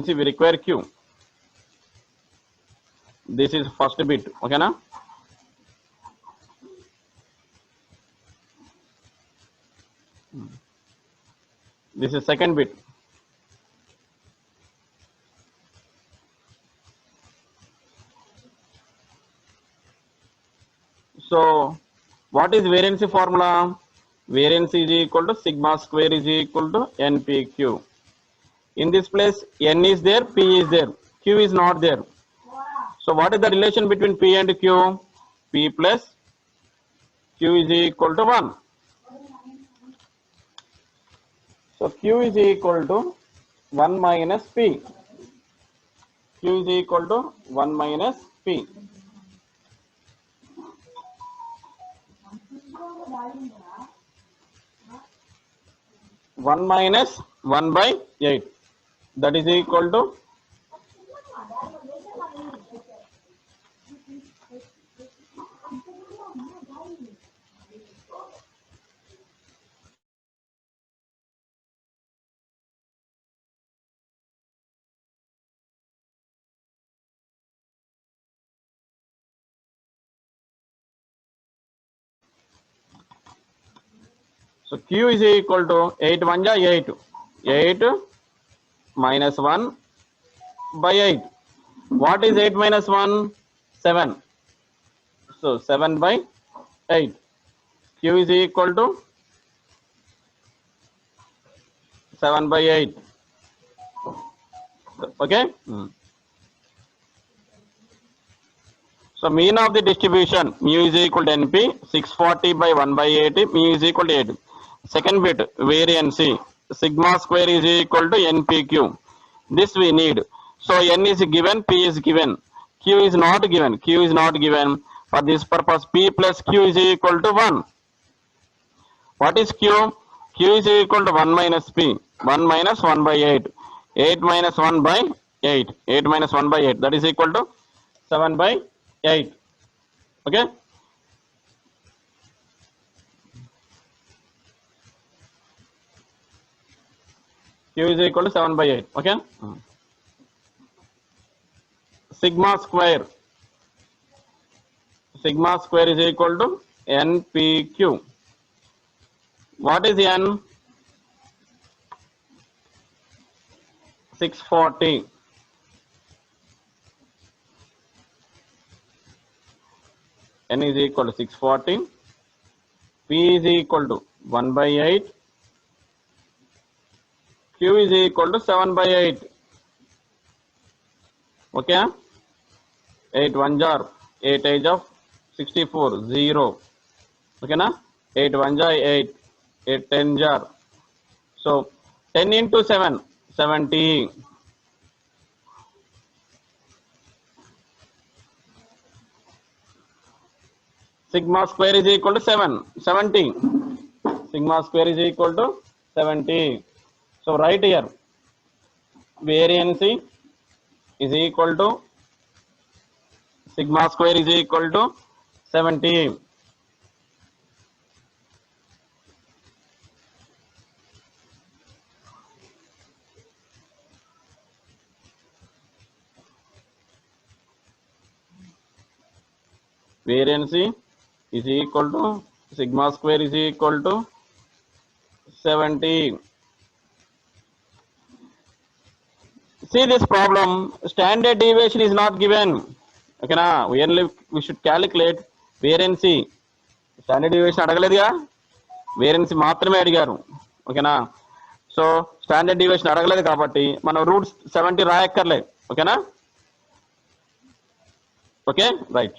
See, we require Q. This is first bit, okay na? This is second bit. So, what is variance formula? Variance is equal to sigma square is equal to NPQ. In this place, N is there, P is there, Q is not there. So, what is the relation between P and Q? P plus Q is equal to 1. So, Q is equal to 1 minus P. Q is equal to 1 minus P. One minus 1 by 8. That is equal to so Q is equal to 8 1 ja 8. 8 minus 1 by 8. What is 8 minus 1? 7. So 7 by 8. Q is equal to 7 by 8. Okay. So mean of the distribution mu is equal to NP 640 by 1 by 80 mu is equal to 8. Second bit variance sigma square is equal to NPQ. This we need. So N is given, P is given, Q is not given. Q is not given. For this purpose, P plus Q is equal to 1. What is Q? Q is equal to 1 minus P. 1 minus 1 by 8. 8 minus 1 by 8. 8 minus 1 by 8. That is equal to 7 by 8. Okay. Q is equal to 7 by 8. Okay. Sigma square. Sigma square is equal to NPQ. What is N? 640. N is equal to 640. P is equal to 1 by 8. Q is equal to 7 by 8. Okay. 8 1 jar. 8 age of 64. 0. Okay na? 8 1 jar 8. 8 10 jar. So 10 into 7. 70. Sigma square is equal to 7. 70. Sigma square is equal to 70. So right here, variance is equal to sigma square is equal to 70. Variance is equal to sigma square is equal to 70. See this problem, standard deviation is not given. Okay na? We should calculate variance. Standard deviation అడగలేదుగా, variance మాత్రమే అడిగారు. ఓకేనా? So standard deviation అడగలేదు కాబట్టి మనం route 70 రాయక్కర్లే. ఓకేనా? Okay right.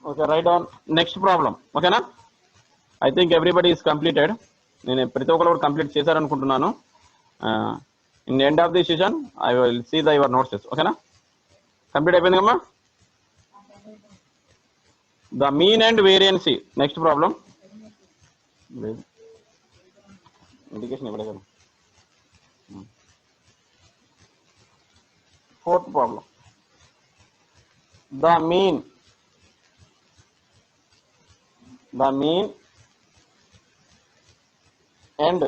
Okay, write down next problem. Okay na? I think everybody is completed. నేను ప్రతి ఒక్కరు కూడా కంప్లీట్ చేశారనుకుంటున్నాను. In end of the session I will see the your notes. ఓకేనా? కంప్లీట్ అయిపోయింది కమ్మా. The mean and variance next problem. Indication ఇవ్వలేదు కదా. Fourth problem. The mean and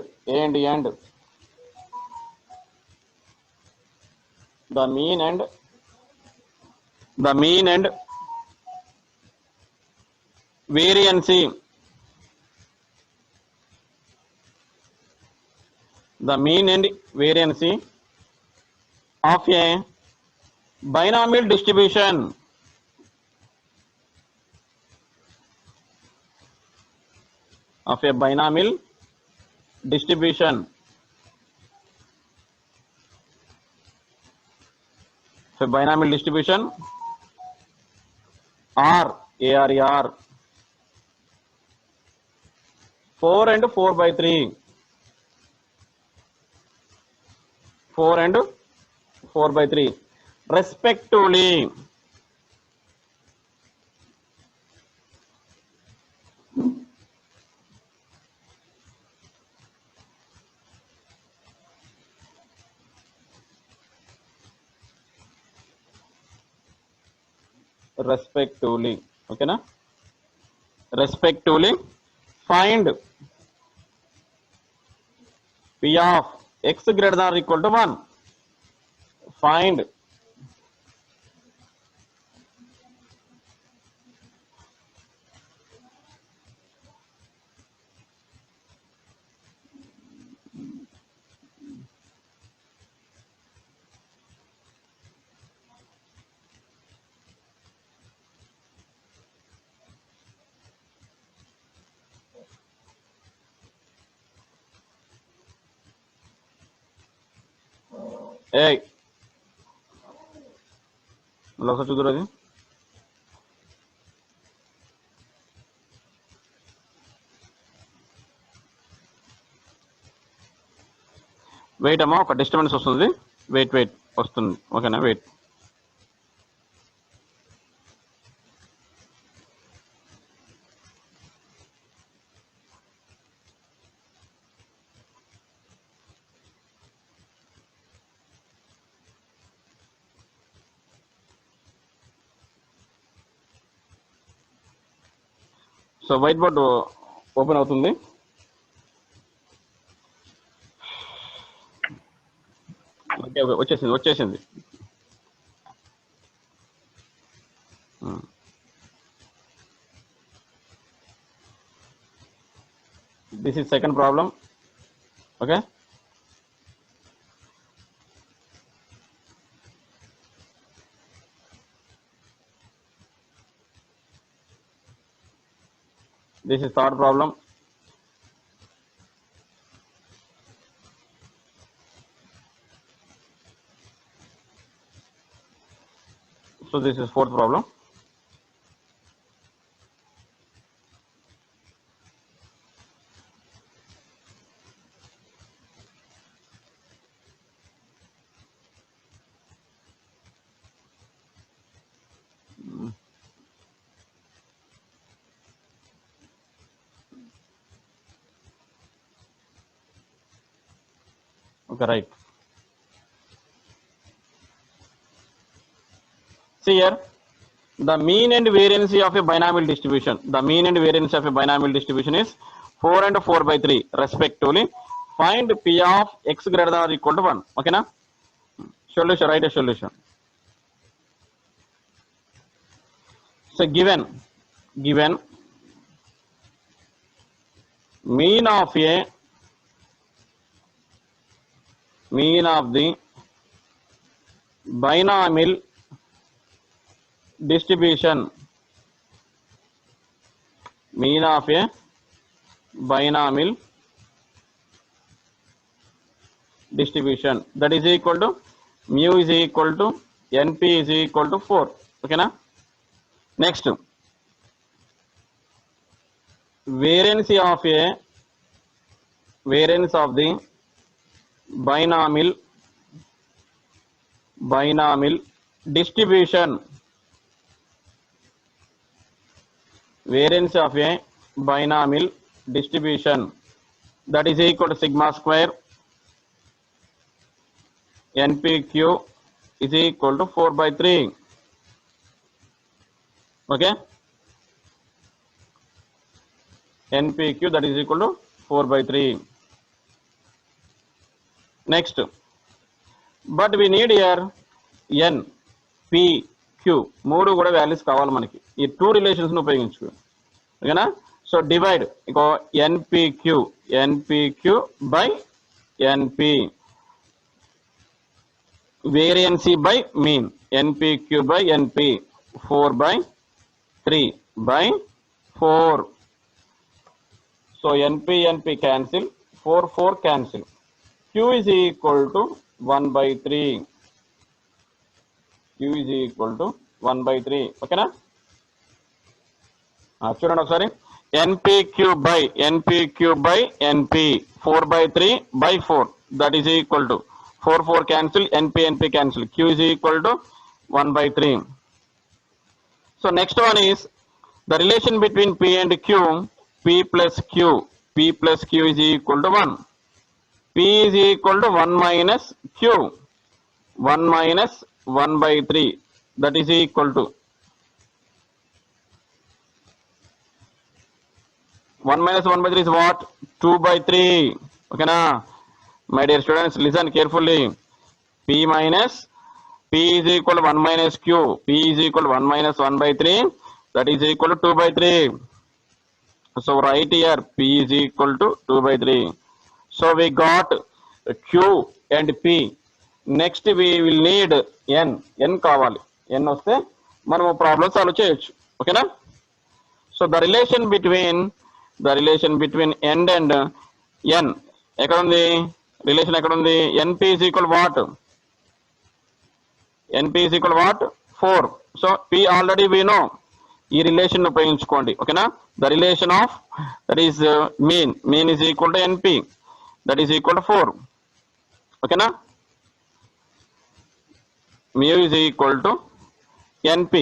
the mean and variancy of a binomial distribution R, ARER 4 and 4/3 respectively. Okay na? Respectively find P of x greater than or equal to 1. Find చూద్దురు అది. Wait అమ్మా, ఒక disturbance వస్తుంది. Wait వస్తుంది. ఓకేనా? Wait. So white board open అవుతుంది. Okay, వచ్చేసింది. This is second problem. Okay, this is third problem. So this is fourth problem. Okay, right. See here, the mean and variancy of a binomial distribution. The mean and variance of a binomial distribution is 4 and 4/3 respectively. Find P of x greater than or equal to 1. Okay na? Solution, write a solution. So given mean of the binomial distribution, that is equal to mu is equal to np is equal to 4. Okay na? Next, variance of the binomial distribution, variance of a binomial distribution, that is equal to sigma square npq is equal to 4/3. Okay, npq that is equal to 4/3. Next, but we need here n p q మూడు కూడా values కావాలి మనకి ఈ two relations ను ఉపయోగించుకో. ఓకేనా? So divide ఇంకో npq by np, variance by mean, npq by np, 4/3/4. so np cancel, 4 cancel, q is equal to 1/3, q is equal to 1/3. ఓకేనా? చూడండి ఒకసారి, npq by np 4/3/4, that is equal to 4 cancel, np cancel, q is equal to 1/3. So next one is the relation between p and q, p plus q is equal to 1. p is equal to 1 minus q, 1 minus 1/3, that is equal to 1 minus 1/3 is what? 2/3. Okay na? My dear students, listen carefully. p is equal to 1 minus q, p is equal to 1 minus 1/3, that is equal to 2/3. So right here p is equal to 2/3. So we got q and p. Next we will need n కావాలి. n వస్తే మనము problem solve చేయొచ్చు. ఓకేనా? So the relation between n and n ఎక్కడ ఉంది? Relation ఎక్కడ ఉంది? np is equal what? np is equal what? 4. so p already we know. ఈ రిలేషన్ ఉపయోగించుకోండి. ఓకేనా? the relation of that is mean is equal to np, that is equal to 4. ఓకేనా? mu is equal to np.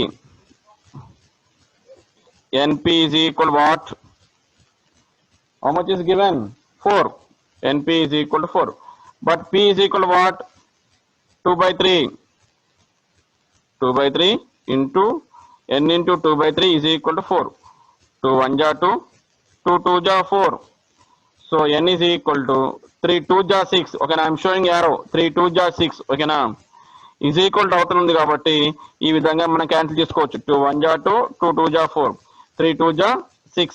np is equal what? How much is given? 4. np is equal to 4. But p is equal to what? 2/3. 2/3 into n into 2/3 is equal to 4. 2 1 ja 2, 2 2 ja 4. So n is equal to 3 2 ja 6. Okay, I am showing arrow. 3 2 ja 6. Okay na? Is equal to అవుతుంది కాబట్టి ఈ విధంగా మనం cancel చేసుకోవచ్చు. 2 1 ja 2, 2 2 ja 4, 3 2 ja 6.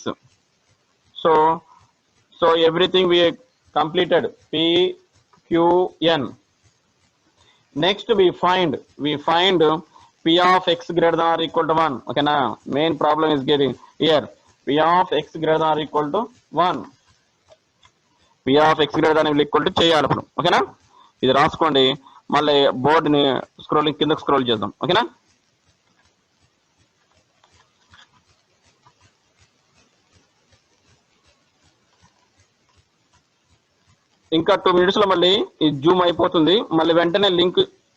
So everything we completed. P q n. Next we find p of x greater than or equal to 1. Okay na? Main problem is getting here. P of x greater than or equal to 1. p of x greater than or equal to చేయాలి ఇప్పుడు. ఓకేనా? ఇది రాసుకోండి. మళ్ళీ బోర్డుని scrolling కిందకి scroll చేద్దాం. ఓకేనా? ఇంకా 2 minutes లో మళ్ళీ ఈ జూమ్ అయిపోతుంది. మళ్ళీ వెంటనే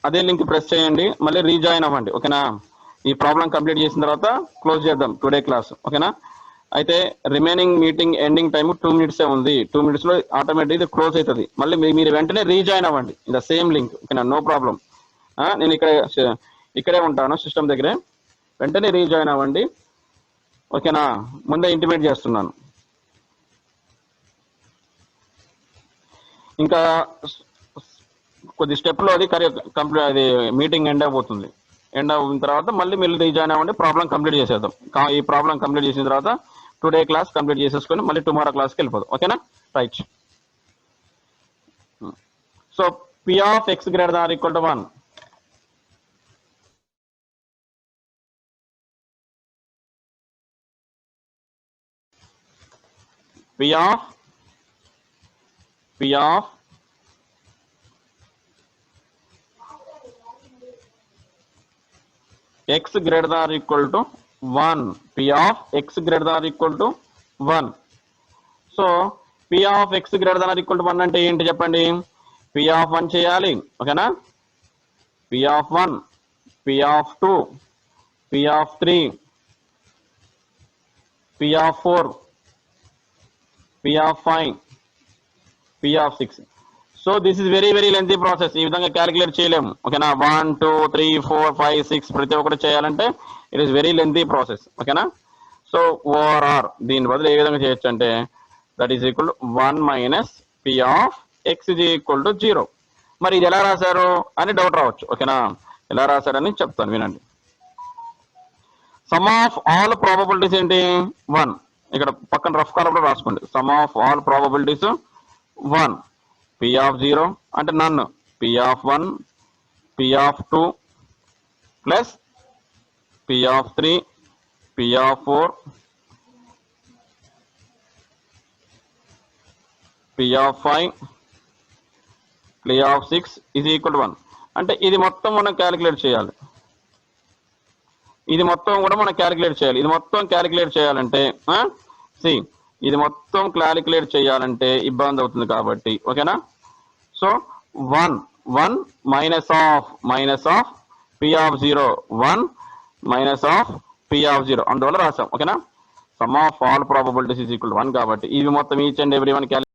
అదే లింక్ ప్రెస్ చేయండి, మళ్ళీ రీజాయిన్ అవ్వండి. ఓకేనా? ఈ ప్రాబ్లం కంప్లీట్ చేసిన తర్వాత క్లోజ్ చేద్దాం టుడే క్లాస్. ఓకేనా? అయితే remaining meeting ending time 2 minutes ఉంది. 2 minutes లో ఆటోమేటిక్ ఇది క్లోజ్ అవుతుంది. మళ్ళీ మీరు వెంటనే రీజాయిన్ అవ్వండి ఇన్ ద సేమ్ లింక్. ఓకేనా? No problem. నేను ఇక్కడే ఉంటాను సిస్టమ్ దగ్గరే. వెంటనే రీజాయిన్ అవ్వండి. ఓకేనా? ముందే ఇంటిమేట్ చేస్తున్నాను. ఇంకా కొద్ది స్టెప్లో అది కంప్లీట్, అది మీటింగ్ ఎండ్ అయిపోతుంది. ఎండ్ అయిన తర్వాత మళ్ళీ మీరు రీజాయిన్ అవ్వండి. ప్రాబ్లం కంప్లీట్ చేసేద్దాం. ఈ ప్రాబ్లం కంప్లీట్ చేసిన తర్వాత టుడే క్లాస్ కంప్లీట్ చేసేసుకొని మళ్ళీ టుమారో క్లాస్కి వెళ్ళిపోదాం. ఓకేనా? Right. So p of x greater than or equal to 1. p of x greater than or equal to 1. p of x greater than or equal to 1. So P of X greater than or equal to 1 అంటే ఏంటి చెప్పండి? P of 1 చేయాలి, ఓకేనా? P of 1, P of 2, P of 3, P of 4, P of 5, P of 6. So this is very very lengthy process. ఈ విధంగా calculate చేయలేము, ఓకేనా? 1 2 3 4 5 6 ప్రతి ఒక్కటి చేయాలంటే it is very lengthy process, ఓకేనా? సో ఓఆర్ఆర్ దీని బదులు ఏ విధంగా చేయొచ్చు అంటే that is equal to 1 minus P of X is equal to 0. మరి ఇది ఎలా రాశారు అని డౌట్ రావచ్చు, ఓకేనా? ఎలా రాశారని చెప్తాను వినండి. సమ్ ఆఫ్ ఆల్ ప్రాబబిలిటీస్ ఏంటి? 1. ఇక్కడ పక్కన రఫ్ కాలంలో రాసుకోండి. Sum of all probabilities 1. P of 0 అంటే none, P of 1, P of 2 plus P of 3, P of 4, P of 5, P of 6 is equal to 1. అంటే ఇది మొత్తం మనం క్యాలిక్యులేట్ చేయాలి. ఇది మొత్తం కూడా మనం క్యాలిక్యులేట్ చేయాలి. ఇది మొత్తం క్యాలిక్యులేట్ చేయాలంటే ఇది మొత్తం క్యాలిక్యులేట్ చేయాలంటే ఇబ్బంది అవుతుంది కాబట్టి, ఓకేనా? So 1 minus of P of 0, 1 minus of P of 0 అందువల్ల రాసాం, ఓకేనా? Some of all probabilities is equal to 1 కాబట్టి ఇవి మొత్తం ఈచ్ అండ్ ఎవ్రీ వన్